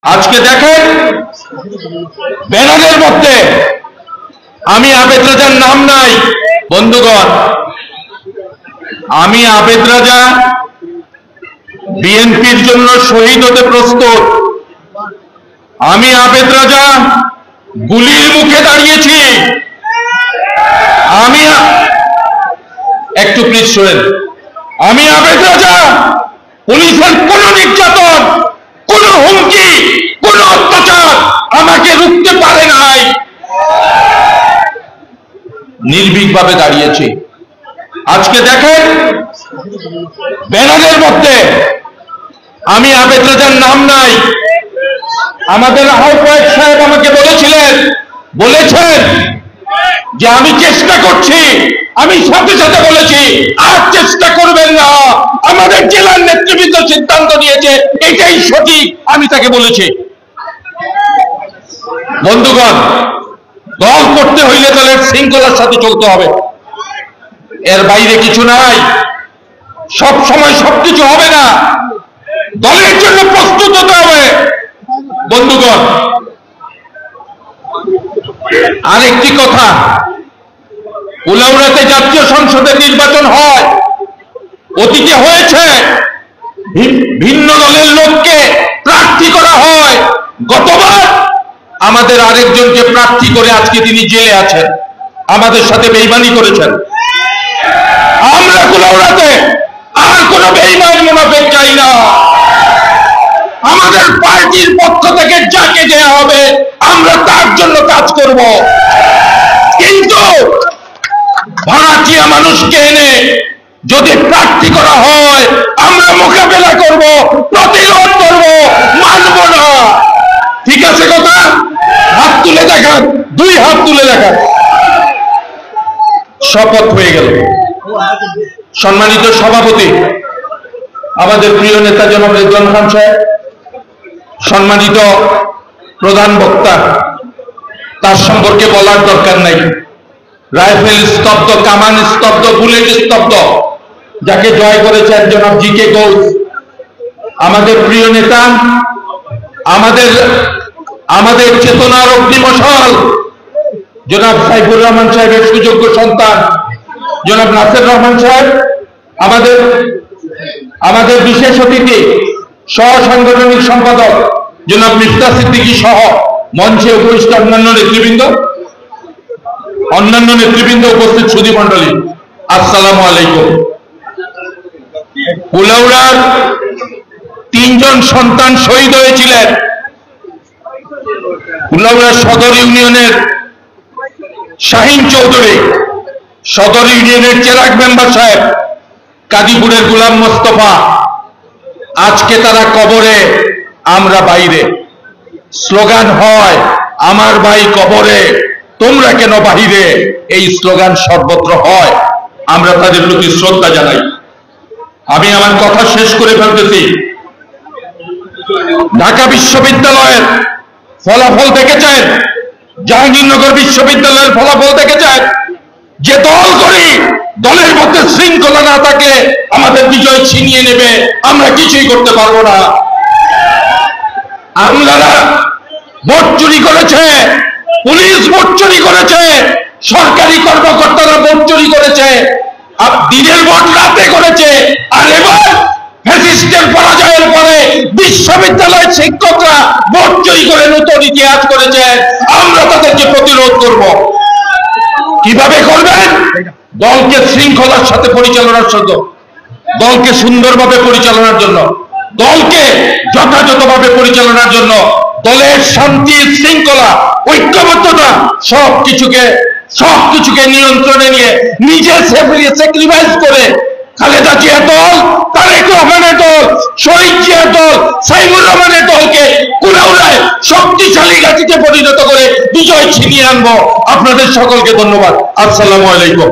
আজকে দেখেন ব্যানারের মধ্যে আমি আবেদ রাজার নাম নাই। বন্ধুগণ, আমি আবেদ রাজা বিএনপির জন্য শহীদ হতে প্রস্তুত। আমি আবেদ রাজা গুলির মুখে দাঁড়িয়েছি। আমি একটু প্লিজ শোনেন, আমি আবেদ রাজা পুলিশের কোন নির্যাতন, কোন হুমকি, কোন অত্যাচার আমাকে রুখতে পারে নাই। নির্ভীকভাবে দাঁড়িয়েছি। আজকে দেখেন ব্যানারের মধ্যে আমি আবেদ রাজার নাম নাই। আমাদের আহ্বায়ক সাহেব আমাকে বলেছেন যে আমি চেষ্টা করছি। আমি সাথে সাথে বলেছি আর চেষ্টা করবেন না, আমাদের জেলার নেতৃবৃন্দ সিদ্ধান্ত নিয়েছে এটাই সঠিক, আমি তাকে বলেছি। বন্ধুগণ, দল করতে হইলে দলের শৃঙ্খলার সাথে চলতে হবে, এর বাইরে কিছু নাই। সব সময় সবকিছু হবে না, দলের জন্য প্রস্তুত হতে হবে। বন্ধুগণ, আরেকটি কথা, কুলাউড়াতে জাতীয় সংসদের নির্বাচন হয়, অতীতে হয়েছে, ভিন্ন দলের লোককে প্রার্থী করা হয়। গতবার আমাদের আরেকজনকে প্রার্থী করে আজকে তিনি জেলে আছেন, আমাদের সাথে বেইমানি করেছেন। আমরা কুলাউড়াতে আর কোন বেইমান মুনাফিক চাই না। আমাদের পার্টির পক্ষ থেকে যাকে দেয়া হবে আমরা তার জন্য কাজ করব, কিন্তু ভাড়াটিয়া মানুষকে এনে যদি প্রার্থী করা হয় আমরা মোকাবেলা করব, প্রতিরোধ করব, মানব না। ঠিক আছে কথা? হাত তুলে দেখান, দুই হাত তুলে দেখান। শপথ হয়ে গেল। সম্মানিত সভাপতি, আমাদের প্রিয় নেতা জনাব রেজওয়ান খান সাহেব, সম্মানিত প্রধান বক্তা, তার সম্পর্কে বলার দরকার নাই। রাইফেল স্তব্ধ, কামান স্তব্ধ, বুলেট স্তব্ধ। যাকে জয় করেছেন জনাব জি.কে. ঘোষ, আমাদের প্রিয় নেতা, আমাদের চেতনার অগ্নিমশাল জনাব সাইফুর রহমান সাহেবের সুযোগ্য সন্তান জনাব নাসির রহমান সাহেব, আমাদের বিশেষ অতিথি সহ সাংগঠনিক সম্পাদক জনাব মিফতা সিদ্দিকী সহ মঞ্চে উপস্থিত অন্যান্য নেতৃবৃন্দ উপস্থিত সুধী মণ্ডলী, আসসালামু আলাইকুম। কুলাউড়ার 3 জন সন্তান শহীদ হয়েছিলেন। কুলাউড়া সদর ইউনিয়নের শাহিন চৌধুরী, সদর ইউনিয়নের চেরাগ মেম্বার সাহেব, কাদিপুরের গোলাম মোস্তফা, আজকে তারা কবরে, আমরা বাইরে। স্লোগান হয় আমার ভাই কবরে, তোমরা কেন বাহিরে, এই স্লোগান সর্বত্র হয়। আমরা তাদের প্রতি শ্রদ্ধা জানাই। আমি আমার কথা শেষ করে ফেলতেছি। ঢাকা বিশ্ববিদ্যালয়ের ফলাফল দেখেছেন, জাহাঙ্গীরনগর বিশ্ববিদ্যালয়ের ফলাফল দেখেছেন। যে দল করি, দলের মধ্যে শৃঙ্খলা না থাকে আমাদের বিজয় ছিনিয়ে নেবে, আমরা কিছুই করতে পারবো না। আমলারা ভোট চুরি করেছে, পুলিশ ভোট চুরি করেছে, সরকারি কর্মকর্তারা ভোট চুরি করেছে, দিনের ভোট রাতে করেছে। আর এবার ফ্যাসিস্টের পরাজয়ের পরে বিশ্ববিদ্যালয়ের শিক্ষকরা ভোট চুরি করে নতুন ইতিহাস করেছে। আমরা তাদেরকে প্রতিরোধ করব। কিভাবে করবেন? দলকে শৃঙ্খলার সাথে পরিচালনার জন্য, দলকে সুন্দরভাবে পরিচালনার জন্য, দলকে যথাযথভাবে পরিচালনার জন্য, দলের শান্তি, শৃঙ্খলা, ঐক্যবদ্ধতা সবকিছুকে নিয়ন্ত্রণে নিয়ে নিজে স্যাক্রিফাইস করে খালেদা জিয়া দল, তারেক রহমানের দল, শহীদ জিয়া দল, সাইফুর রহমানের দলকে কুলাউড়ায় শক্তিশালী ঘাঁটিতে পরিণত করে বিজয় ছিনিয়ে আনবো। আপনাদের সকলকে ধন্যবাদ। আসসালামু আলাইকুম।